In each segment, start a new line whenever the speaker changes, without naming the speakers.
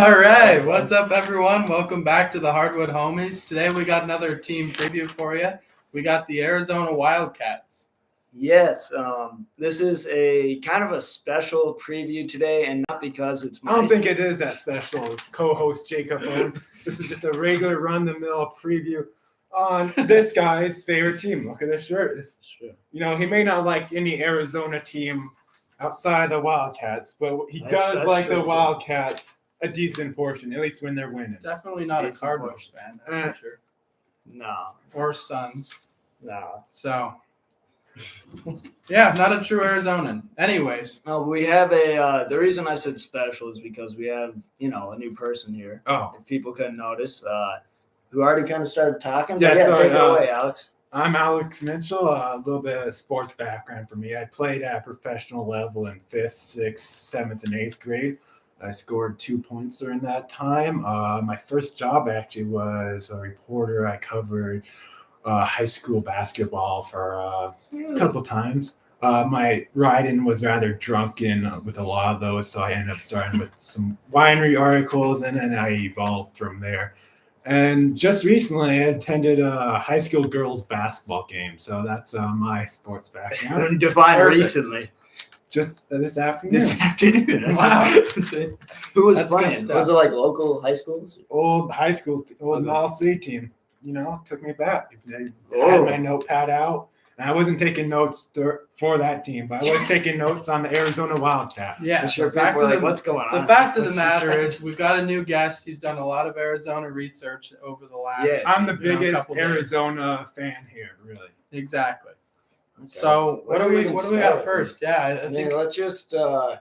All right, what's up, everyone? Welcome back to the Hardwood Homies. Today we got another team preview for you. We got the Arizona Wildcats.
Yes, this is a kind of a special preview today, and not because it's my...
I don't think it is that special, co-host Jacob Owen. This is just a regular run-the-mill preview on this guy's favorite team. Look at this shirt. He may not like any Arizona team outside of the Wildcats, but he does like the Wildcats a decent portion, at least when they're winning.
Definitely not a Cardinals fan, that's for sure.
No.
Or Suns.
No.
So, yeah, not a true Arizonan. Anyways.
No, we have the reason I said special is because we have, a new person here.
Oh.
If people couldn't notice, who already kind of started talking.
Yeah,
take it away, Alex.
I'm Alex Mitchell. A little bit of sports background for me. I played at a professional level in 5th, 6th, 7th, and 8th grade. I scored 2 points during that time. My first job actually was a reporter. I covered high school basketball for a couple times. My writing was rather drunken with a lot of those, so I ended up starting with some winery articles, and then I evolved from there. And just recently, I attended a high school girls basketball game, so that's my sports background.
Define recently.
Just this afternoon.
Wow.
Who was playing? Was it like local high schools?
Old high school, old All-State team. Took me back. They had my notepad out. And I wasn't taking notes for that team, but I was taking notes on the Arizona Wildcats.
Yeah,
What's going on?
The fact of the matter is we've got a new guest. He's done a lot of Arizona research over the last
I'm the biggest Arizona fan here, really.
Exactly. Okay. So what do we got first? Yeah, I think
let's just I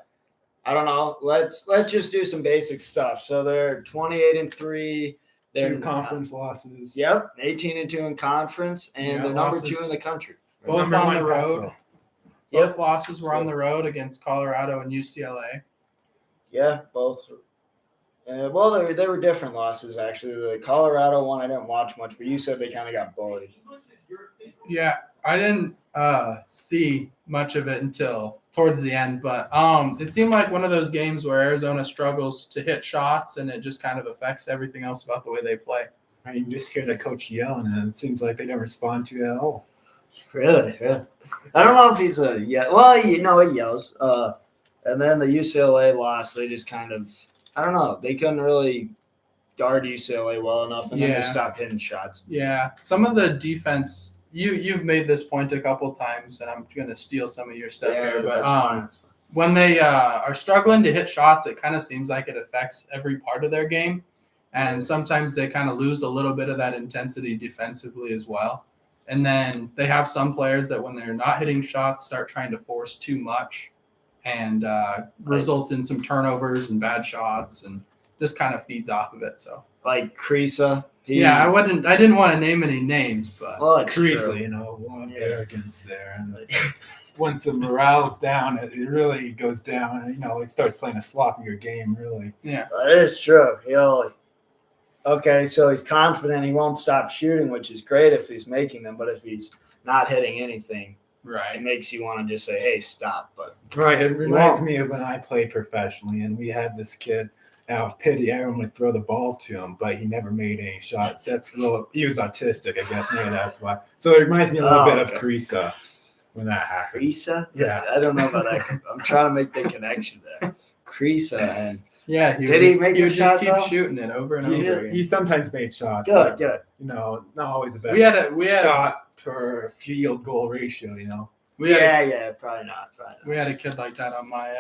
don't know. Let's just do some basic stuff. So they're 28-3. They're
2 conference losses.
Yep, 18-2 in conference, and they're number 2 in the country.
Both on the road. Both losses were on the road against Colorado and UCLA.
Yeah, both. Well, they were different losses, actually. The Colorado one I didn't watch much, but you said they kind of got bullied.
Yeah, I didn't see much of it until towards the end, but it seemed like one of those games where Arizona struggles to hit shots, and it just kind of affects everything else about the way they play.
I mean, you just hear the coach yelling, and it seems like they don't respond to it at all.
Really? I don't know if he's well, he yells. And then the UCLA loss, they just kind of, I don't know, they couldn't really guard UCLA well enough, and then they stopped hitting shots.
Yeah, some of the defense, you've made this point a couple times, and I'm going to steal some of your stuff here, but when they are struggling to hit shots, it kind of seems like it affects every part of their game, and sometimes they kind of lose a little bit of that intensity defensively as well. And then they have some players that when they're not hitting shots start trying to force too much, and results in some turnovers and bad shots, and just kind of feeds off of it. So
like Creesa.
I didn't want to name any names, but
Creesa, a lot of arrogance there. And once the morale's down, it really goes down. He starts playing a sloppier game, really.
Yeah, that is true. So he's confident he won't stop shooting, which is great if he's making them. But if he's not hitting anything, it makes you want to just say, "Hey, stop!" But
it reminds me of when I played professionally, and we had this kid. Out of pity, everyone would throw the ball to him, but he never made any shots. He was autistic, I guess. Maybe that's why. So it reminds me a little bit of Creesa when that happened.
Creesa?
Yeah,
I don't know about that. I'm trying to make the connection there. Creesa and
he would just keep shooting it over and over again.
He sometimes made shots.
Good.
Not always the best.
We had
shot per field goal ratio.
Probably not.
We had a kid like that on my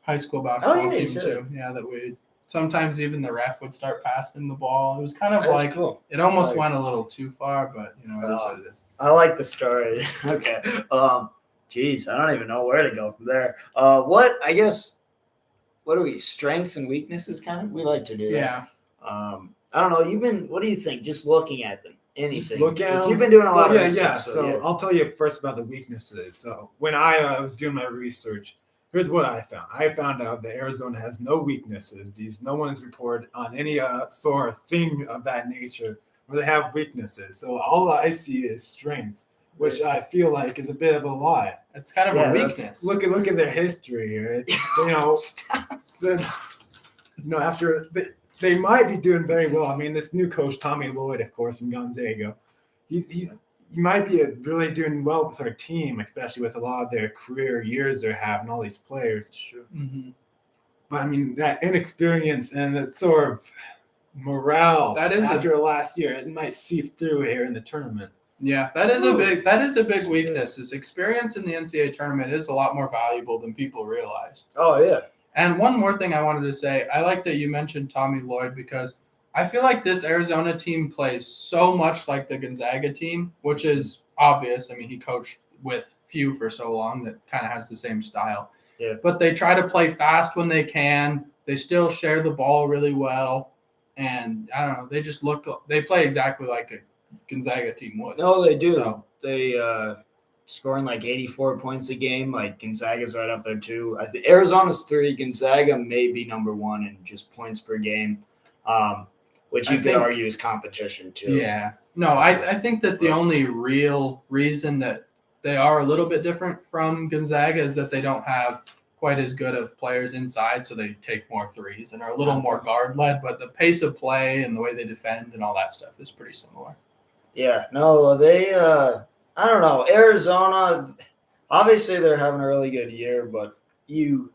high school basketball team too. Yeah, that we sometimes even the ref would start passing the ball. It was kind of cool. It almost went a little too far, but it is what it is.
I like the story. Okay. Geez, I don't even know where to go from there. What are we? Strengths and weaknesses, kind of. We like to do that.
Yeah.
I don't know. What do you think? Just looking at them, anything.
Because
you've been doing a lot of research.
Yeah. So I'll tell you first about the weaknesses. So when I was doing my research, here's what I found. I found out that Arizona has no weaknesses because no one's reported on any sort of thing of that nature where they have weaknesses. So all I see is strengths, which I feel like is a bit of a lie.
It's kind of a weakness.
Look at their history here. It's, after they might be doing very well. I mean, this new coach Tommy Lloyd, of course, from Gonzaga, he might be really doing well with our team, especially with a lot of their career years they're having, all these players.
Sure.
Mm-hmm.
But I mean, that inexperience and that sort of morale after last year, it might seep through here in the tournament.
Yeah, that is a big weakness. Is experience in the NCAA tournament is a lot more valuable than people realize.
Oh yeah.
And one more thing I wanted to say, I like that you mentioned Tommy Lloyd because I feel like this Arizona team plays so much like the Gonzaga team, which is obvious. I mean, he coached with Few for so long that kind of has the same style.
Yeah.
But they try to play fast when they can. They still share the ball really well. And I don't know, they play exactly like a Gonzaga team would.
No, they do.
So,
they scoring like 84 points a game. Like Gonzaga's right up there too. I think Arizona's 3. Gonzaga may be number 1 in just points per game, which you could argue is competition too.
Yeah. No, I think that the only real reason that they are a little bit different from Gonzaga is that they don't have quite as good of players inside, so they take more threes and are a little more guard led. But the pace of play and the way they defend and all that stuff is pretty similar.
Yeah, no, they I don't know. Arizona, obviously they're having a really good year, but the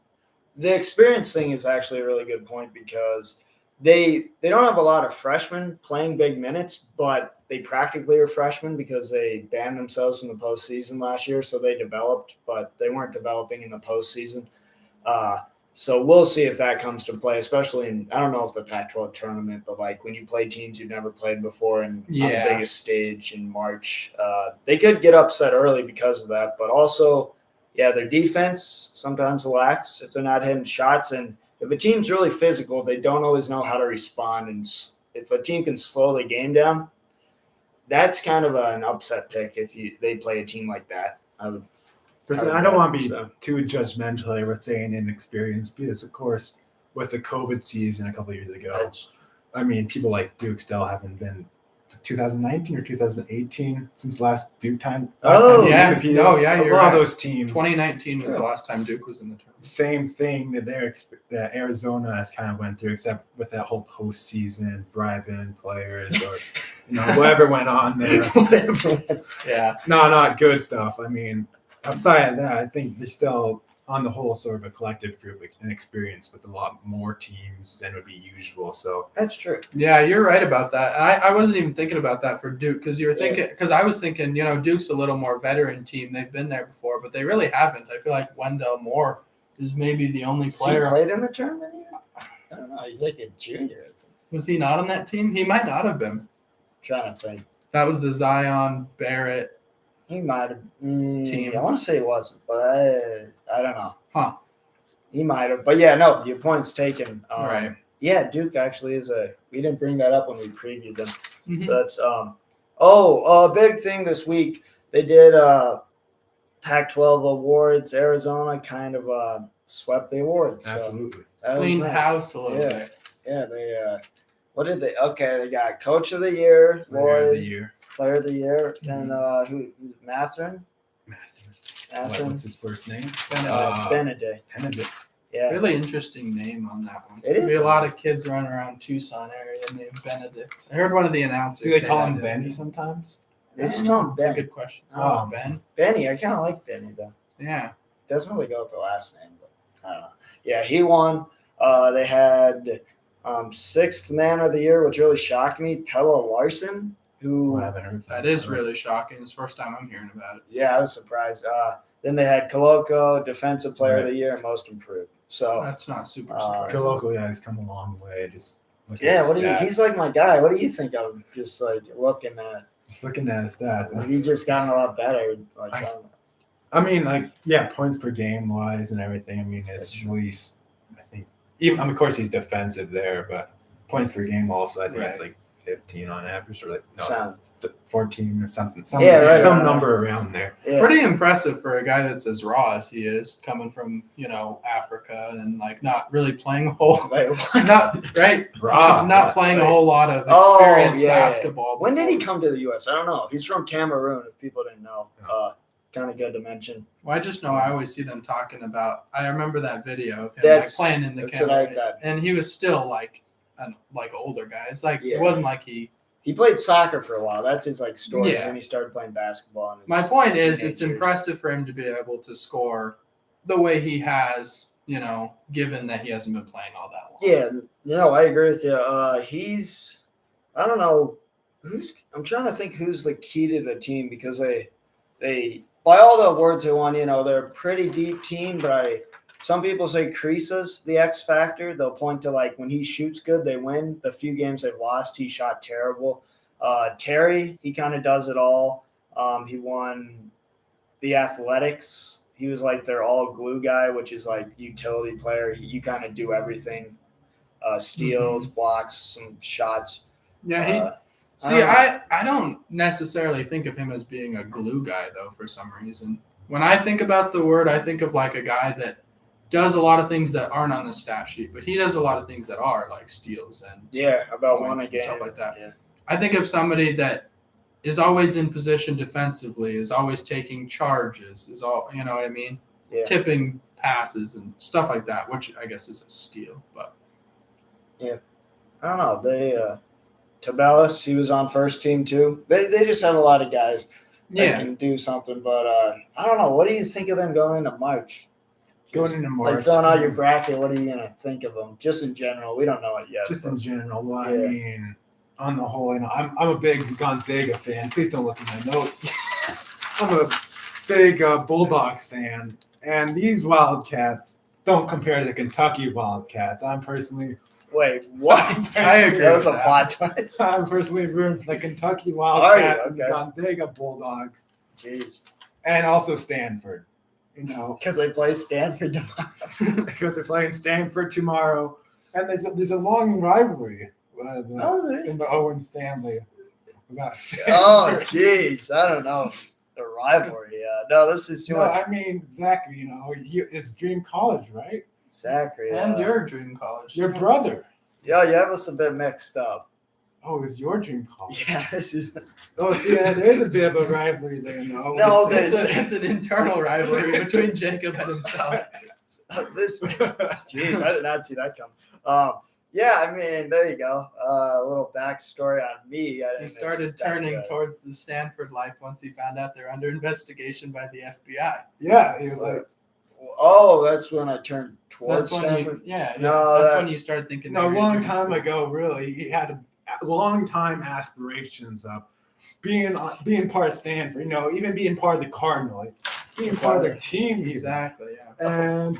experience thing is actually a really good point because they don't have a lot of freshmen playing big minutes, but they practically are freshmen because they banned themselves from the postseason last year, so they developed, but they weren't developing in the postseason. So we'll see if that comes to play, especially in, I don't know if the Pac-12 tournament, but like when you play teams you've never played before and on the biggest stage in March, they could get upset early because of that. But also, yeah, their defense sometimes lacks if they're not hitting shots. And if a team's really physical, they don't always know how to respond. And if a team can slow the game down, that's kind of an upset pick if they play a team like that.
I don't want to be too judgmental with saying inexperienced because, of course, with the COVID season a couple of years ago, I mean, people like Duke still haven't been 2019 or 2018 since last Duke time.
You're
right. All those teams.
2019 was the last time Duke was in the tournament.
Same thing that Arizona has kind of went through, except with that whole postseason bribing players or whatever went on there.
Yeah.
No, not good stuff. I mean, outside of that, I think they're still, on the whole, sort of a collective group and experience with a lot more teams than would be usual. So
that's true.
Yeah, you're right about that. And I wasn't even thinking about that for Duke because I was thinking, Duke's a little more veteran team. They've been there before, but they really haven't. I feel like Wendell Moore is maybe the only player.
He played in the tournament here? I don't know. He's like a junior.
Was he not on that team? He might not have been.
I'm trying to think.
That was the Zion Barrett.
He might have.
Team.
I want to say he wasn't, but I don't know.
Huh.
He might have. But yeah, no, your point's taken.
Right.
Yeah, Duke actually is we didn't bring that up when we previewed them.
Mm-hmm.
So that's a big thing this week. They did Pac-12 Awards. Arizona kind of swept the awards.
Absolutely.
So
cleaned house a little bit.
Yeah, they what did they? Okay, they got Coach of the Year, Lloyd. Player of the Year, and who? Matherin.
What's his first name?
Benedict. Yeah.
Really interesting name on that one.
It is.
Be a lot of kids running around Tucson area named Benedict. I heard one of the announcers.
Do they call him Benny sometimes?
They just call him Ben.
That's a good question. Ben.
Benny. I kind of like Benny though.
Yeah.
Doesn't really go with the last name, but I don't know. Yeah, he won. They had 6th Man of the Year, which really shocked me. Pella Larson.
That is really shocking. It's the first time I'm hearing about it.
Yeah, I was surprised. Then they had Koloko, Defensive Player of the Year, and Most Improved. So
that's not super surprising.
Koloko, he's come a long way.
He's like my guy. What do you think of him? Just like looking at
his stats.
He's just gotten a lot better.
Points per game wise and everything. I mean, it's at least, I think, even of course he's defensive there, but points per game also, I think it's like 15 on average, or 14 or something. Some number around there.
Yeah. Pretty impressive for a guy that's as raw as he is, coming from Africa and like not really playing a whole playing a whole lot of experienced basketball.
When did he come to the U.S.? I don't know. He's from Cameroon. If people didn't know, kind of good to mention.
Well, I just know I always see them talking about. I remember that video of him
That's-
playing in the
that's what
camera,
I thought.
and he was still like an older guy. It's like
Yeah.
it wasn't like he.
He played soccer for a while. That's his like story.
Yeah.
And then he started playing basketball. In his
My point is,
teenage
it's
years.
impressive for him to be able to score the way he has. Given that he hasn't been playing all that long.
Yeah, I agree with you. He's, I don't know, I'm trying to think who's the key to the team because they by all the awards they won, they're a pretty deep team, but some people say Kreesa's the X factor. They'll point to like when he shoots good, they win. The few games they've lost, he shot terrible. Terry, he kind of does it all. He won the athletics. He was like their all glue guy, which is like utility player. You kind of do everything, steals, blocks, some shots.
Yeah, I don't necessarily think of him as being a glue guy though. For some reason, when I think about the word, I think of like a guy that does a lot of things that aren't on the stat sheet, but he does a lot of things that are like steals and
about
points
one
and
again,
stuff like that.
Yeah.
I think of somebody that is always in position defensively, is always taking charges, is all you know what I mean?
Yeah.
Tipping passes and stuff like that, which I guess is a steal. But
I don't know. They Tabelis, he was on first team too. They just have a lot of guys that can do something. But I don't know. What do you think of them going into March?
Going into March.
Like filling out your bracket, what are you gonna think of them? Just in general, we don't know it yet.
Just in general, well,
Yeah.
I mean, on the whole, I'm a big Gonzaga fan. Please don't look at my notes. I'm a big Bulldogs fan, and these Wildcats don't compare to the Kentucky Wildcats. I'm personally
Wait, what?
I agree
That was
with
a
that.
plot twist.
I'm personally rooting for the Kentucky Wildcats and the
Okay.
Gonzaga Bulldogs,
Jeez,
and also Stanford.
because they play Stanford tomorrow.
Because they're playing Stanford tomorrow, and there's a long rivalry
There is.
in the Owen Stanley.
Oh, jeez, I don't know. The rivalry. No, this is too
No,
much.
I mean Zachary. It's dream college, right?
Zachary.
and your dream college.
Your
too.
brother.
Yeah, you have us a bit mixed up.
Oh, it's your dream college.
Yeah, this is.
Oh, see, yeah, there's a bit of a rivalry there.
No,
It's an internal rivalry between Jacob and himself.
this. Jeez, I did not see that come. Yeah, I mean, there you go. A little backstory on me. I
He
didn't
started
expect
turning
that.
towards the Stanford life once he found out they're under investigation by the FBI.
Yeah, he was like,
Oh, that's when I turned towards
That's when
Stanford.
that's
that-
when you started thinking.
no, a
they were
long
doing
time
school.
ago, really, he had a long time aspirations of being part of Stanford. Even being part of the Cardinal, like, being part of their team. Even.
Exactly. Yeah.
And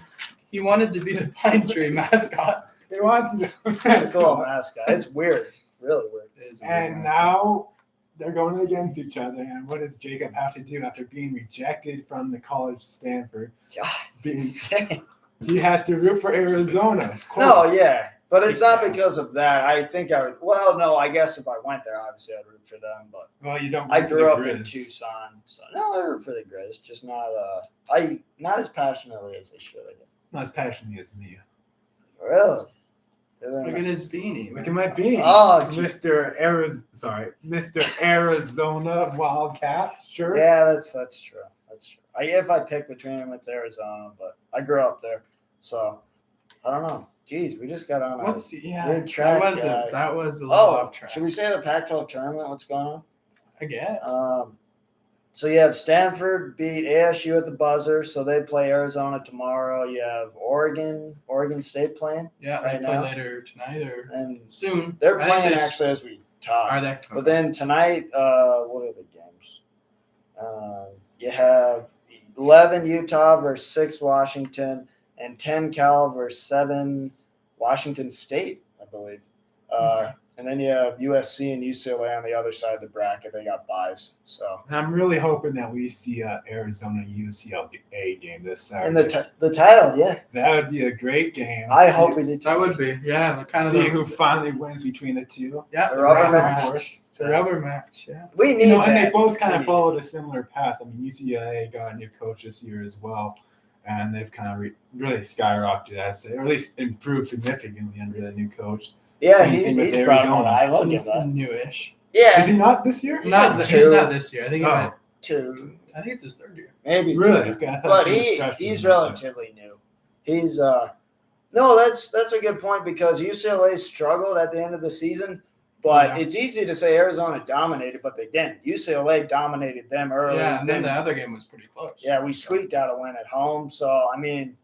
He wanted to be the pine tree mascot.
they wanted to.
It's a cool mascot. It's weird. Really weird.
It is
And
weird.
now they're going against each other. And what does Jacob have to do after being rejected from the college Stanford?
God.
He has to root for Arizona. Of course.
No, yeah. But it's not
Exactly.
because of that. I think I would. Well, no, I guess if I went there, obviously I'd root for them. But
Well, you don't.
I
root for
grew
the
up in
Grizz.
Tucson, so no, I root for the Grizz. Just not not as passionately as I should. I guess.
Not as passionately as me.
Really?
Look at his beanie.
Look at my beanie.
Oh, gee.
Mr. Arizona Wildcat shirt.
Yeah, that's true. That's true. If I pick between them, it's Arizona, but I grew up there, so I don't know. Jeez, we just got on.
What's yeah?
Weird track,
That was a little
Oh,
off track.
should we say the Pac-12 tournament? What's going on?
I guess.
So you have Stanford beat ASU at the buzzer, so they play Arizona tomorrow. You have Oregon State playing,
yeah,
right
they play
now.
later tonight or
and
soon.
they're
I think
playing
they-
actually as we talk.
Are they?
But then tonight, what are the games? You have 11 Utah versus 6 Washington, and 10 Cal versus 7 Washington State, I believe.
Okay.
And then you have USC and UCLA on the other side of the bracket. They got buys. So
And I'm really hoping that we see Arizona UCLA game this Saturday.
and the title, yeah,
That would be a great game.
I hope we do.
That would be the kind of
see
the
who finally wins between the two.
yeah
The
the
rubber
rubber
match.
match. It's a rubber match. Yeah.
We need
And they
that.
both kind
We
of
need
followed a similar path. I mean, UCLA got a new coach this year as well, and they've kind of really skyrocketed, I'd say, or at least improved significantly under the new coach.
Yeah,
Same
he's
thing with
brought him
Arizona.
on. I look at
He's
that.
newish.
Yeah,
Is he not this year?
Not
had
he's
two.
not this year. I think he
Oh.
went
2,
I think it's his 3rd year.
maybe
Really?
3.
Okay, I thought
But
he was a freshman.
he's relatively new. He's no, that's a good point because UCLA struggled at the end of the season. But it's easy to say Arizona dominated, but they didn't. UCLA dominated them early.
Yeah, and then the other game was pretty close.
Yeah, we squeaked out a win at home. So, I mean,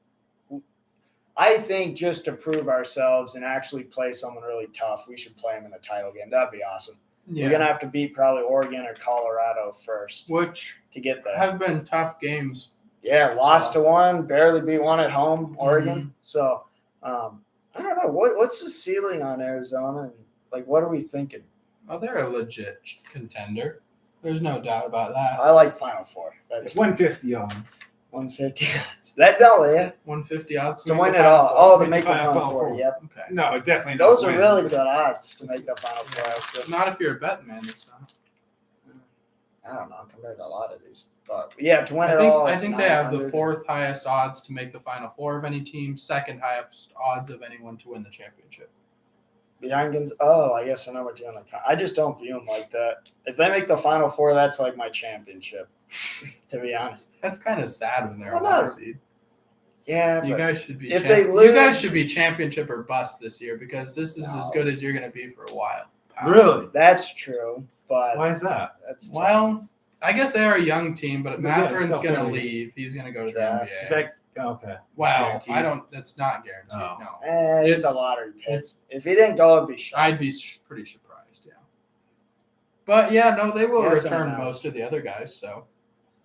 I think just to prove ourselves and actually play someone really tough, we should play them in the title game. That'd be awesome.
Yeah.
We're going to have to beat probably Oregon or Colorado first
Which
to get there.
have been tough games.
Yeah, lost to one, barely beat one at home, Oregon.
Mm-hmm.
So, I don't know. What's the ceiling on Arizona? And, like, what are we thinking?
Well, they're a legit contender. There's no doubt about that.
I like Final Four.
It's 150 odds.
150. That no, yeah.
150 odds
To win it all. Oh, to make the
Final
Final
Four.
Four. Yep.
Okay.
No, definitely.
Those
not
are
win.
really good odds to make the Final Four. Actually.
Not if you're a bet man. It's not.
I don't know compared to a lot of these, but yeah, to win
I
it
think,
all.
I
it's
think they have the
900.
4th highest odds to make the Final Four of any team, 2nd highest odds of anyone to win the championship.
The Youngins. Oh, I guess I know what you're on the. I just don't view them like that. If they make the Final Four, that's like my championship. To be honest.
That's kind of sad when they're
Well,
a 1
not-
seed.
Yeah,
You
but
guys should be.
if they lose-
you guys should be championship or bust this year because this is as good as you're going to be for a while.
Really?
that's true. But
Why is that?
that's
Well, I guess they're a young team, but
Yeah, it's
Matherin's
still
going to
fairly-
leave. He's going to go to the
Draft.
In
NBA.
fact, okay.
Wow,
Guaranteed.
I don't. That's not guaranteed.
Oh.
No,
it's a
It's-
lottery pick.
it's-
If he didn't go, it'd be shot.
I'd be pretty surprised. Yeah, but yeah, no, they will
Yes and
return
no.
most of the other guys. So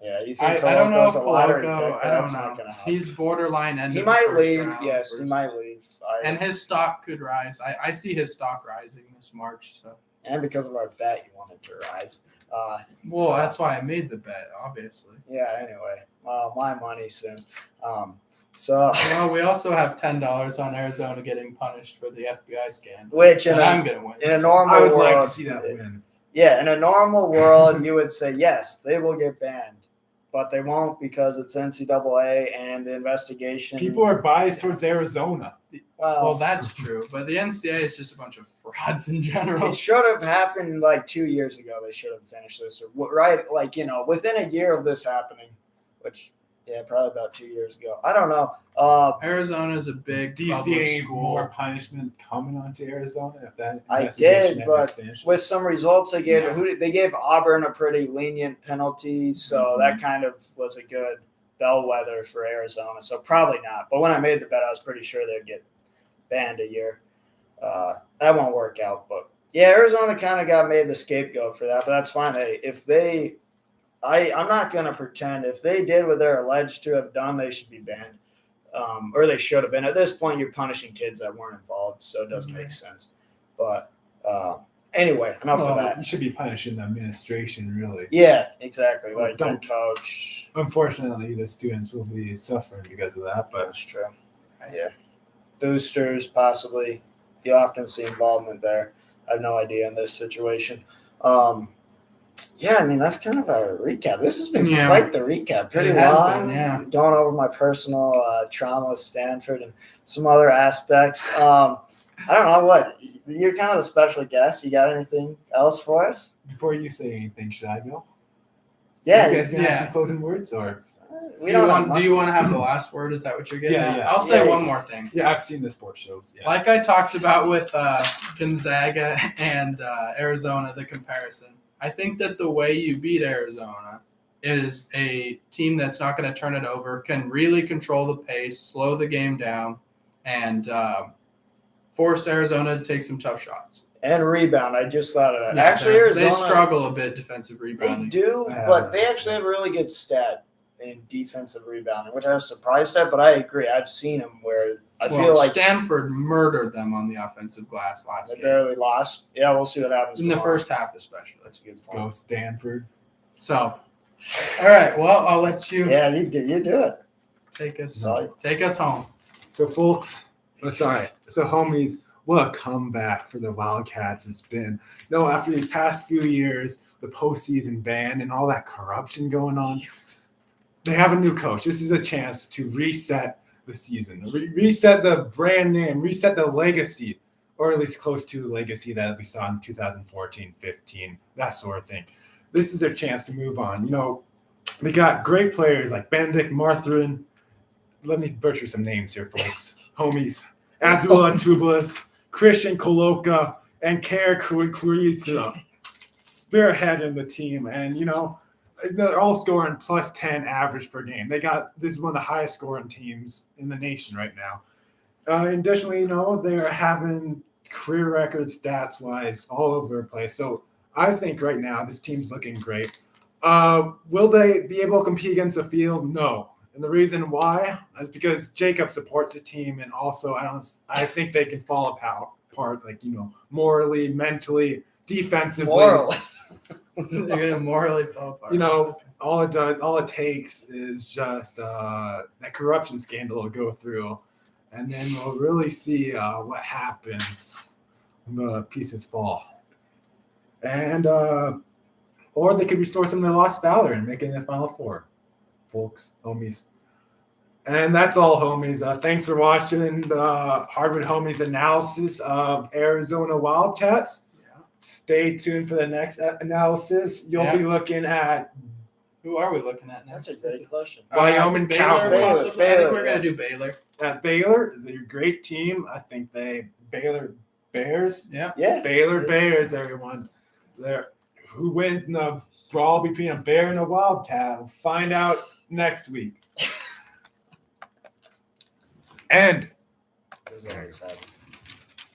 Yeah, you think
I don't know if
Coloco's a lottery
Coloco.
pick?
I don't
That's not
know.
gonna happen.
He's borderline end.
He
of
might
the first
leave.
round,
Yes, he
first-
might leave.
And his stock could rise. I see his stock rising this March. So
And because of our bet, you want it to rise.
well,
So-
that's why I made the bet. Obviously.
Yeah. Anyway, my money soon. So
Well, we also have $10 on Arizona getting punished for the FBI scandal.
which
And I'm gonna win.
in a
so-
normal
I would
world,
like to see that win.
yeah, in a normal world, you would say yes, they will get banned, but they won't because it's NCAA and the investigation.
People are biased towards Arizona.
Well, that's true, but the NCAA is just a bunch of frauds in general.
It should have happened like 2 years ago. They should have finished this, or right, like within a year of this happening, which probably about 2 years ago. I don't know.
Arizona is a big
Do you
public
see any
school.
more punishment coming onto Arizona if that
I
investigation
did,
ever
but
finished?
with some results they gave,
Yeah.
they gave Auburn a pretty lenient penalty, so that kind of was a good bellwether for Arizona. So probably not. But when I made the bet, I was pretty sure they'd get banned a year. That won't work out, but yeah, Arizona kind of got made the scapegoat for that. But that's fine. I'm not going to pretend if they did what they're alleged to have done, they should be banned, or they should have been. At this point, you're punishing kids that weren't involved, so it doesn't make sense. But anyway, enough of that.
You should be punishing the administration, really.
Yeah, exactly.
Well,
Like don't coach.
Unfortunately, the students will be suffering because of that. But
That's true. Yeah, boosters possibly. You often see involvement there. I have no idea in this situation. Yeah, I mean that's kind of our recap. This has been quite the recap. Pretty
It has
long.
been, yeah.
Going over my personal trauma with Stanford and some other aspects. I don't know what you're kind of the special guest. You got anything else for us?
before you say anything, should I go?
Yeah,
You guys gonna have
yeah.
some closing words, or
we don't have
do you want to have the last word? Is that what you're getting
Yeah,
at?
yeah.
I'll say
Yeah.
one more thing.
yeah, I've seen the sports shows. Yeah.
Like I talked about with Gonzaga and Arizona, the comparison. I think that the way you beat Arizona is a team that's not going to turn it over, can really control the pace, slow the game down, and force Arizona to take some tough shots.
And rebound. I just thought of that.
Yeah,
Actually,
they
Arizona
struggle a bit defensive
They
rebounding.
do,
Yeah.
but they actually have a really good stat in defensive rebounding, which I was surprised at. But I agree. I've seen them where I feel like
Stanford murdered them on the offensive glass last
they
game.
barely lost. Yeah, we'll see what happens
In the
tomorrow.
first half, especially.
That's a good
Go
point.
Stanford.
So, all right. Well, I'll let you
Yeah, you do it.
take us
Right.
home.
So, folks, so homies, what a comeback for the Wildcats it's been. No, after these past few years, the postseason ban and all that corruption going on, they have a new coach. This is a chance to reset the season, reset the brand name, reset the legacy, or at least close to the legacy that we saw in 2014, 15, that sort of thing. this is their chance to move on. You know, they got great players like Benedict Martharin. Let me butcher some names here, folks. Homies. Abdullah Tubas, Christian Koloka, and Kare Kurisa spearheading the team. And, you know, they're all scoring plus 10 average per game. This is one of the highest scoring teams in the nation right now. Additionally, you know, they're having career record stats-wise all over the place. So I think right now this team's looking great. Will they be able to compete against the field? No. And the reason why is because Jacob supports the team, and also I think they can fall apart, like, you know, morally, mentally, defensively.
Moral.
They're gonna morally fall apart.
You know, all it takes is just that corruption scandal to go through, and then we'll really see what happens when the pieces fall. And or they could restore some of their lost valor and make it in the Final Four, folks, homies. And that's all, homies. Thanks for watching the Hardwood Homies analysis of Arizona Wildcats.
Yeah.
Stay tuned for the next analysis. You'll be looking at.
Who are we looking at next?
That's a great question.
Wyoming
Baylor,
Cowboys.
possibly. I think
Baylor,
we're gonna do Baylor.
At Baylor, they're a great team. I think Baylor Bears.
Yeah.
Yeah.
Baylor Bears, everyone. Who wins in the brawl between a bear and a wildcat? We'll find out next week. And
Very exciting.